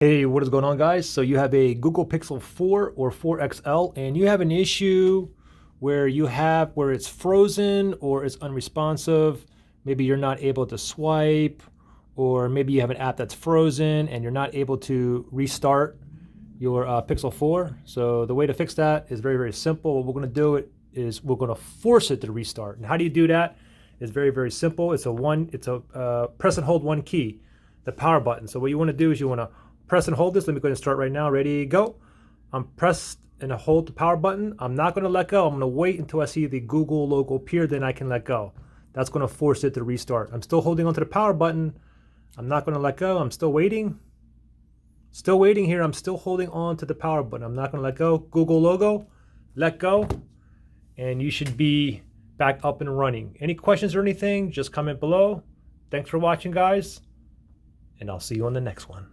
Hey, what is going on, guys? So you have a Google Pixel 4 or 4 XL, and you have an issue where it's frozen or it's unresponsive. Maybe you're not able to swipe, or maybe you have an app that's frozen and you're not able to restart your Pixel 4. So the way to fix that is very, very simple. What we're going to do is we're going to force it to restart. And how do you do that? It's very, very simple. It's a press and hold one key, the power button. So what you want to do is you want to press and hold this. Let me go ahead and start right now. Ready, go. I'm pressed and I hold the power button. I'm not going to let go. I'm going to wait until I see the Google logo appear, then I can let go. That's going to force it to restart. I'm still holding onto the power button. I'm not going to let go. I'm still waiting. Still waiting here. I'm still holding on to the power button. I'm not going to let go. Google logo, let go, and you should be back up and running. Any questions or anything, just comment below. Thanks for watching, guys, and I'll see you on the next one.